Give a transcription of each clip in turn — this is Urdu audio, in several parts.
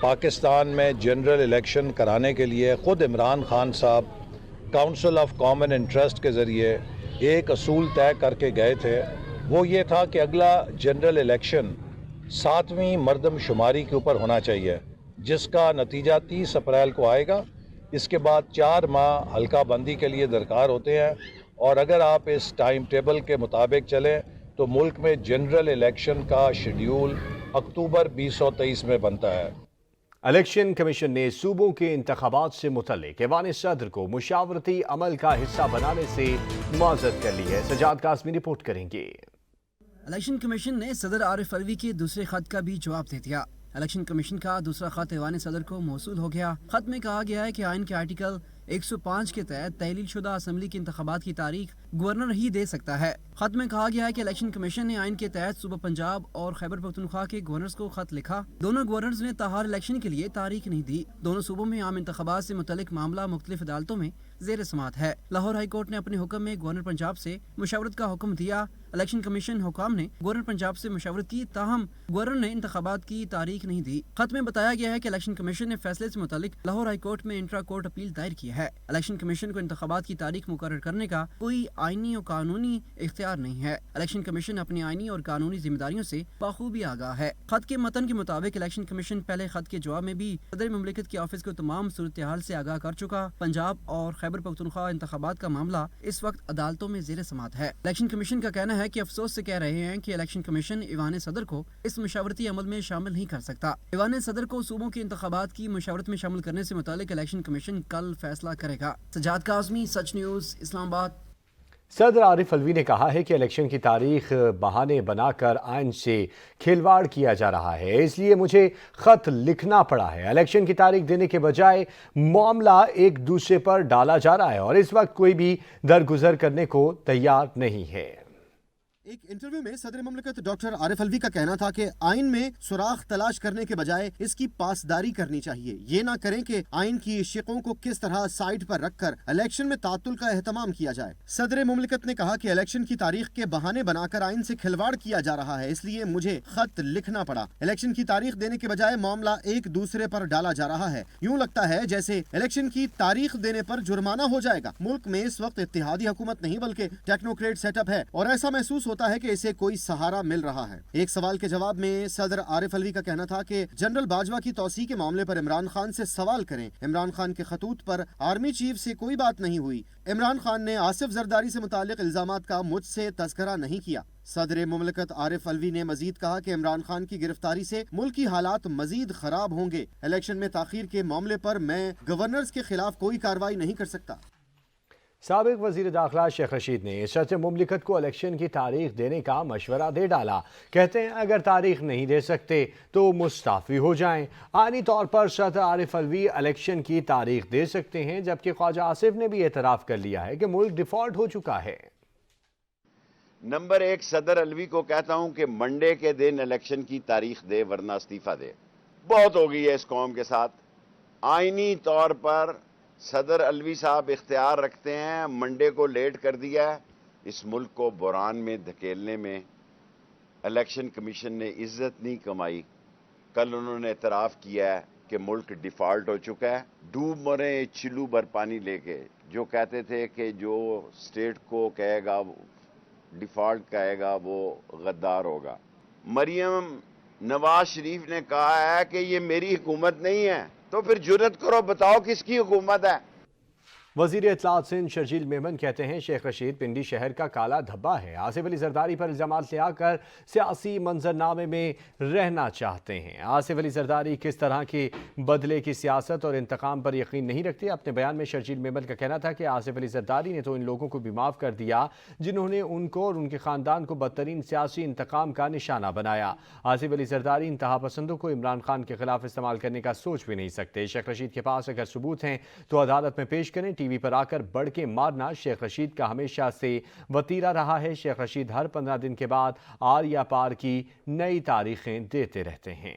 پاکستان میں جنرل الیکشن کرانے کے لیے خود عمران خان صاحب کاؤنسل آف کامن انٹرسٹ کے ذریعے ایک اصول طے کر کے گئے تھے. وہ یہ تھا کہ اگلا جنرل الیکشن 7ویں مردم شماری کے اوپر ہونا چاہیے، جس کا نتیجہ 30 اپریل کو آئے گا. اس کے بعد 4 ماہ حلقہ بندی کے لیے درکار ہوتے ہیں، اور اگر آپ اس ٹائم ٹیبل کے مطابق چلیں تو ملک میں جنرل الیکشن کا شیڈیول اکتوبر 2023 میں بنتا ہے. الیکشن کمیشن نے صوبوں کے انتخابات سے متعلق ایوان صدر کو مشاورتی عمل کا حصہ بنانے سے معذرت کر لی ہے. سجاد قاسمی رپورٹ کریں گے. الیکشن کمیشن نے صدر عارف الوی کے دوسرے خط کا بھی جواب دے دیا. الیکشن کمیشن کا دوسرا خط ایوان صدر کو موصول ہو گیا. خط میں کہا گیا ہے کہ آئین کے آرٹیکل 105 کے تحت تحلیل شدہ اسمبلی کے انتخابات کی تاریخ گورنر ہی دے سکتا ہے. خط میں کہا گیا ہے کہ الیکشن کمیشن نے آئین کے تحت صوبہ پنجاب اور خیبر پختونخوا کے گورنرز کو خط لکھا. دونوں گورنرز نے تاحال الیکشن کے لیے تاریخ نہیں دی. دونوں صوبوں میں عام انتخابات سے متعلق معاملہ مختلف عدالتوں میں زیر سماعت ہے. لاہور ہائی کورٹ نے اپنے حکم میں گورنر پنجاب سے مشاورت کا حکم دیا. الیکشن کمیشن حکام نے گورنر پنجاب سے مشاورت کی، تاہم گورنر نے انتخابات کی تاریخ نہیں دی. خط میں بتایا گیا ہے کہ الیکشن کمیشن نے فیصلے سے متعلق لاہور ہائی کورٹ میں انٹرا کورٹ اپیل دائر کی ہے. الیکشن کمیشن کو انتخابات کی تاریخ مقرر کرنے کا کوئی آئینی اور قانونی اختیار نہیں ہے. الیکشن کمیشن اپنی آئینی اور قانونی ذمہ داریوں سے بخوبی آگاہ ہے. خط کے متن کے مطابق الیکشن کمیشن پہلے خط کے جواب میں بھی صدر مملکت کے آفس کو تمام صورتحال سے آگاہ کر چکا. پنجاب اور خیبر پختونخوا انتخابات کا معاملہ اس وقت عدالتوں میں زیر سماعت ہے. الیکشن کمیشن کا کہنا ہے کہ افسوس سے کہہ رہے ہیں کہ الیکشن کمیشن ایوان صدر کو اس مشاورتی عمل میں شامل نہیں کر سکتا. ایوان صدر کو صوبوں کے انتخابات کی مشاورت میں شامل کرنے سے متعلق الیکشن کمیشن کل فیصلہ کرے گا. سجاد قاسمی، سچ نیوز، اسلام آباد. صدر عارف الوی نے کہا ہے کہ الیکشن کی تاریخ بہانے بنا کر آئین سے کھلواڑ کیا جا رہا ہے، اس لیے مجھے خط لکھنا پڑا ہے. الیکشن کی تاریخ دینے کے بجائے معاملہ ایک دوسرے پر ڈالا جا رہا ہے اور اس وقت کوئی بھی درگزر کرنے کو تیار نہیں ہے. ایک انٹرویو میں صدر مملکت ڈاکٹر عارف الوی کا کہنا تھا کہ آئین میں سوراخ تلاش کرنے کے بجائے اس کی پاسداری کرنی چاہیے. یہ نہ کریں کہ آئین کی شقوں کو کس طرح سائڈ پر رکھ کر الیکشن میں تعطل کا اہتمام کیا جائے. صدر مملکت نے کہا کہ الیکشن کی تاریخ کے بہانے بنا کر آئین سے کھلواڑ کیا جا رہا ہے، اس لیے مجھے خط لکھنا پڑا. الیکشن کی تاریخ دینے کے بجائے معاملہ ایک دوسرے پر ڈالا جا رہا ہے. یوں لگتا ہے جیسے الیکشن کی تاریخ دینے پر جرمانہ ہو جائے گا. ملک میں اس وقت اتحادی حکومت نہیں بلکہ ٹیکنوکریٹ سیٹ اپ ہے اور ایسا محسوس ہوتا ہے کہ اسے کوئی سہارا مل رہا ہے. ایک سوال کے جواب میں صدر عارف الوی کا کہنا تھا کہ جنرل باجوہ کی توسیع کے معاملے پر عمران خان سے سوال کریں. عمران خان کے خطوط پر آرمی چیف سے کوئی بات نہیں ہوئی. عمران خان نے آصف زرداری سے متعلق الزامات کا مجھ سے تذکرہ نہیں کیا. صدر مملکت عارف الوی نے مزید کہا کہ عمران خان کی گرفتاری سے ملکی حالات مزید خراب ہوں گے. الیکشن میں تاخیر کے معاملے پر میں گورنرز کے خلاف کوئی کارروائی نہیں کر سکتا. سابق وزیر داخلہ شیخ رشید نے صدر مملکت کو الیکشن کی تاریخ دینے کا مشورہ دے ڈالا. کہتے ہیں اگر تاریخ نہیں دے سکتے تو مستعفی ہو جائیں. آئینی طور پر صدر عارف الوی الیکشن کی تاریخ دے سکتے ہیں، جبکہ خواجہ آصف نے بھی اعتراف کر لیا ہے کہ ملک ڈیفالٹ ہو چکا ہے. نمبر 1 صدر الوی کو کہتا ہوں کہ منڈے کے دن الیکشن کی تاریخ دے ورنہ استعفیٰ دے. بہت ہو گئی ہے اس قوم کے ساتھ. آئینی طور پر صدر الوی صاحب اختیار رکھتے ہیں، منڈے کو لیٹ کر دیا ہے. اس ملک کو بحران میں دھکیلنے میں الیکشن کمیشن نے عزت نہیں کمائی. کل انہوں نے اعتراف کیا ہے کہ ملک ڈیفالٹ ہو چکا ہے. ڈوب مرے چلو بھر پانی لے کے. جو کہتے تھے کہ جو اسٹیٹ کو کہے گا ڈیفالٹ کہے گا وہ غدار ہوگا. مریم نواز شریف نے کہا ہے کہ یہ میری حکومت نہیں ہے، تو پھر جرت کرو بتاؤ کس کی حکومت ہے. وزیر اطلاعات سندھ شرجیل میمن کہتے ہیں شیخ رشید پنڈی شہر کا کالا دھبا ہے. آصف علی زرداری پر الزامات لے آ کر سیاسی منظرنامے میں رہنا چاہتے ہیں. آصف علی زرداری کس طرح کی بدلے کی سیاست اور انتقام پر یقین نہیں رکھتے. اپنے بیان میں شرجیل میمن کا کہنا تھا کہ آصف علی زرداری نے تو ان لوگوں کو بھی معاف کر دیا جنہوں نے ان کو اور ان کے خاندان کو بدترین سیاسی انتقام کا نشانہ بنایا. آصف علی زرداری انتہا پسندوں کو عمران خان کے خلاف استعمال کرنے کا سوچ بھی نہیں سکتے. شیخ رشید کے پاس اگر ثبوت ہیں تو عدالت میں پیش کریں. ٹی وی پر آ کر بڑھ کے مارنا شیخ رشید کا ہمیشہ سے وتیرہ رہا ہے. شیخ رشید ہر 15 دن کے بعد آر یا پار کی نئی تاریخیں دیتے رہتے ہیں.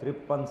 53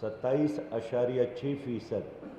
27.6%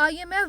IMF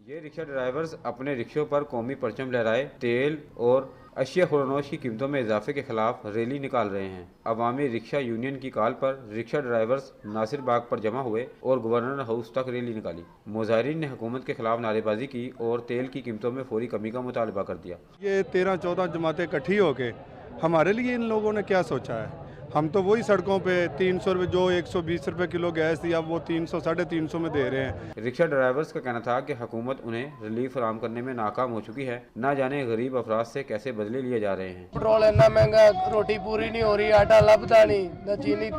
یہ رکشہ ڈرائیورز اپنے رکشوں پر قومی پرچم لہرائے تیل اور اشیاء خوردنوش کی قیمتوں میں اضافے کے خلاف ریلی نکال رہے ہیں۔ عوامی رکشہ یونین کی کال پر رکشہ ڈرائیورز ناصر باغ پر جمع ہوئے اور گورنر ہاؤس تک ریلی نکالی۔ مظاہرین نے حکومت کے خلاف نعرے بازی کی اور تیل کی قیمتوں میں فوری کمی کا مطالبہ کر دیا۔ یہ 13-14 جماعتیں اکٹھی ہو کے ہمارے لیے ان لوگوں نے کیا سوچا ہے؟ ہم تو وہی سڑکوں پہ 300 روپے جو 120 روپے کلو گیس تھی اب وہ 300-350 میں دے رہے ہیں۔ رکشہ ڈرائیورز کا کہنا تھا کہ حکومت انہیں ریلیف فراہم کرنے میں ناکام ہو چکی ہے، نہ جانے غریب افراد سے کیسے بدلے لیے جا رہے ہیں۔ پٹرول اتنا مہنگا، روٹی پوری نہیں ہو رہی، آٹا لبدا نہیں، نہ چینی،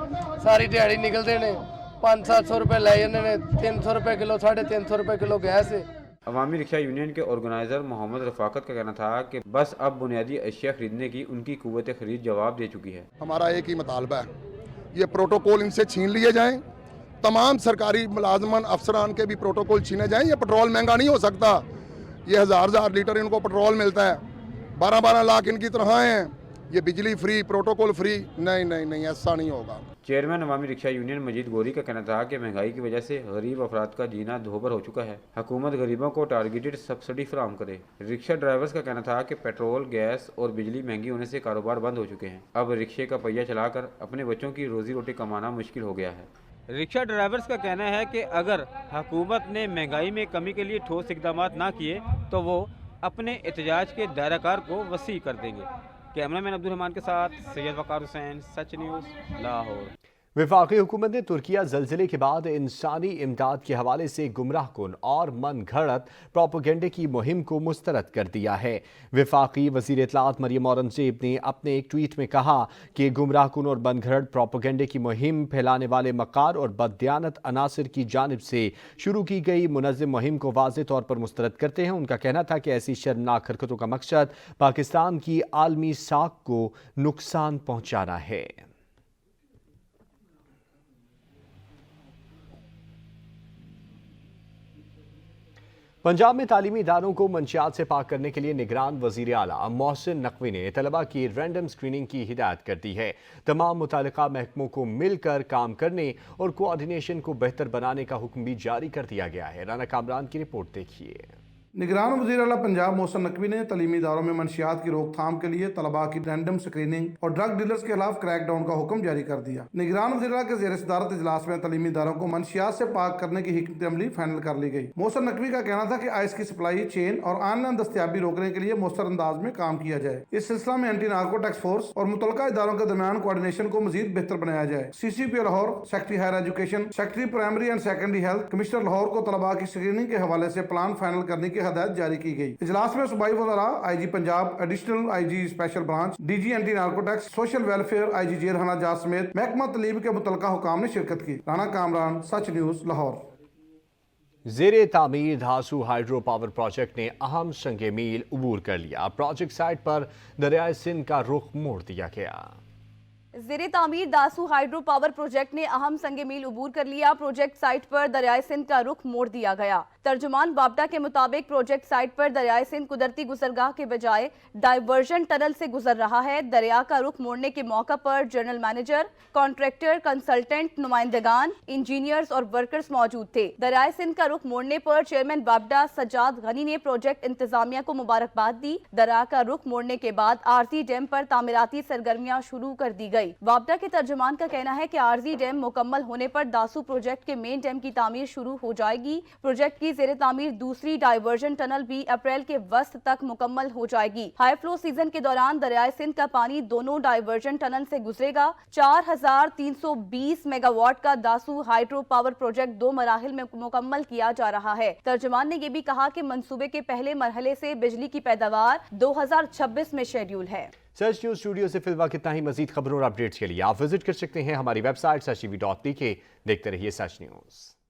ساری دیہڑی نکلتے ہیں 500-700 روپے لے جاتے ہیں، 300 روپے کلو 350 روپے کلو گیس ہے۔ عوامی رکشہ یونین کے آرگنائزر محمد رفاقت کا کہنا تھا کہ بس اب بنیادی اشیاء خریدنے کی ان کی قوت خرید جواب دے چکی ہے۔ ہمارا ایک ہی مطالبہ ہے، یہ پروٹوکول ان سے چھین لیے جائیں، تمام سرکاری ملازمان افسران کے بھی پروٹوکول چھینے جائیں۔ یہ پٹرول مہنگا نہیں ہو سکتا، یہ ہزار لیٹر ان کو پٹرول ملتا ہے، 12 لاکھ ان کی تنخواہیں ہیں، یہ بجلی فری، پروٹوکول فری، نہیں ایسا نہیں ہوگا۔ چیئرمین عوامی رکشہ یونین مجید گوری کا کہنا تھا کہ مہنگائی کی وجہ سے غریب افراد کا جینا دھوبر ہو چکا ہے، حکومت غریبوں کو ٹارگیٹڈ سبسڈی فراہم کرے۔ رکشہ ڈرائیورز کا کہنا تھا کہ پیٹرول، گیس اور بجلی مہنگی ہونے سے کاروبار بند ہو چکے ہیں، اب رکشے کا پہیہ چلا کر اپنے بچوں کی روزی روٹی کمانا مشکل ہو گیا ہے۔ رکشہ ڈرائیورز کا کہنا ہے کہ اگر حکومت نے مہنگائی میں کمی کے لیے ٹھوس اقدامات نہ کیے تو وہ اپنے احتجاج کے دائرہ کار کو وسیع کر دیں گے۔ کیمرہ مین عبدالرحمان کے ساتھ سید وقار حسین، سچ نیوز، لاہور۔ وفاقی حکومت نے ترکیہ زلزلے کے بعد انسانی امداد کے حوالے سے گمراہ کن اور من گھڑت پروپیگنڈے کی مہم کو مسترد کر دیا ہے۔ وفاقی وزیر اطلاعات مریم اورنگزیب نے اپنے ایک ٹویٹ میں کہا کہ گمراہ کن اور من گھڑت پروپیگنڈے کی مہم پھیلانے والے مکار اور بددیانت عناصر کی جانب سے شروع کی گئی منظم مہم کو واضح طور پر مسترد کرتے ہیں۔ ان کا کہنا تھا کہ ایسی شرمناک حرکتوں کا مقصد پاکستان کی عالمی ساکھ کو نقصان پہنچانا ہے۔ پنجاب میں تعلیمی اداروں کو منشیات سے پاک کرنے کے لیے نگران وزیر اعلیٰ محسن نقوی نے طلباء کی رینڈم سکریننگ کی ہدایت کر دی ہے۔ تمام متعلقہ محکموں کو مل کر کام کرنے اور کوآرڈینیشن کو بہتر بنانے کا حکم بھی جاری کر دیا گیا ہے۔ رانا کامران کی رپورٹ دیکھیے۔ نگران وزیر اعلیٰ پنجاب محسن نقوی نے تعلیمی اداروں میں منشیات کی روک تھام کے لیے طلباء کی رینڈم سکریننگ اور ڈرگ ڈیلرز کے خلاف کریک ڈاؤن کا حکم جاری کر دیا۔ نگران وزیر اعلیٰ کے زیر صدارت اجلاس میں تعلیمی اداروں کو منشیات سے پاک کرنے کی حکمت عملی فائنل کر لی گئی۔ محسن نقوی کا کہنا تھا کہ آئس کی سپلائی چین اور آن لائن دستیابی روکنے کے لیے مؤثر انداز میں کام کیا جائے۔ اس سلسلہ میں اینٹی نارکو ٹیکس فورس اور متعلقہ اداروں کے درمیان کوآرڈینیشن کو مزید بہتر بنایا جائے۔ CCP Lahore, secretary higher education, secretary primary and secondary health, commissioner Lahore کو طلباء کی سکریننگ کے حوالے سے پلان فائنل کرنے کی ہدایت جاری کی گئی۔ اجلاس میں صوبائی وزراء، IG Punjab, additional IG special branch, DG anti narcotics, social welfare IG جیرہانہ جات سمیت محکمہ تعلیم کے متعلقہ حکام نے شرکت کی۔ رانا کامران، سچ نیوز، لاہور۔ زیر تعمیر دھاسو ہائیڈرو پاور پروجیکٹ نے اہم سنگ میل عبور کر لیا۔ پروجیکٹ سائٹ پر دریائے سندھ کا رخ موڑ دیا گیا۔ زیر تعمیر داسو ہائیڈرو پاور پروجیکٹ نے اہم سنگ میل عبور کر لیا۔ پروجیکٹ سائٹ پر دریائے سندھ کا رخ موڑ دیا گیا۔ ترجمان بابڈا کے مطابق پروجیکٹ سائٹ پر دریائے سندھ قدرتی گزرگاہ کے بجائے ڈائیورژن ٹنل سے گزر رہا ہے۔ دریا کا رخ موڑنے کے موقع پر جنرل مینیجر، کانٹریکٹر، کنسلٹنٹ، نمائندگان، انجینئرز اور ورکرز موجود تھے۔ دریائے سندھ کا رخ موڑنے پر چیئرمین بابڈا سجاد غنی نے پروجیکٹ انتظامیہ کو مبارکباد دی۔ دریا کا رخ موڑنے کے بعد عارضی ڈیم پر تعمیراتی سرگرمیاں شروع کر دی گئی۔ بابڈا کے ترجمان کا کہنا ہے کہ عارضی ڈیم مکمل ہونے پر داسو پروجیکٹ کے مین ڈیم کی تعمیر شروع ہو جائے گی۔ پروجیکٹ کی زیر تعمیر دوسری ڈائیورژن ٹنل بھی اپریل کے وسط تک مکمل ہو جائے گی۔ ہائی فلو سیزن کے دوران دریائے سندھ کا پانی دونوں ڈائیورژن ٹنل سے گزرے گا۔ 4320 میگا واٹ کا داسو ہائیڈرو پاور پروجیکٹ 2 مراحل میں مکمل کیا جا رہا ہے۔ ترجمان نے یہ بھی کہا کہ منصوبے کے پہلے مرحلے سے بجلی کی پیداوار 2026 میں شیڈول ہے۔ سچ نیوز اسٹوڈیو سے فی الوقت اتنا ہی۔ مزید خبروں اور اپڈیٹس کے لیے آپ وزٹ کر سکتے ہیں ہماری ویب سائٹ sach.tv.pk۔ دیکھتے رہیے سچ نیوز۔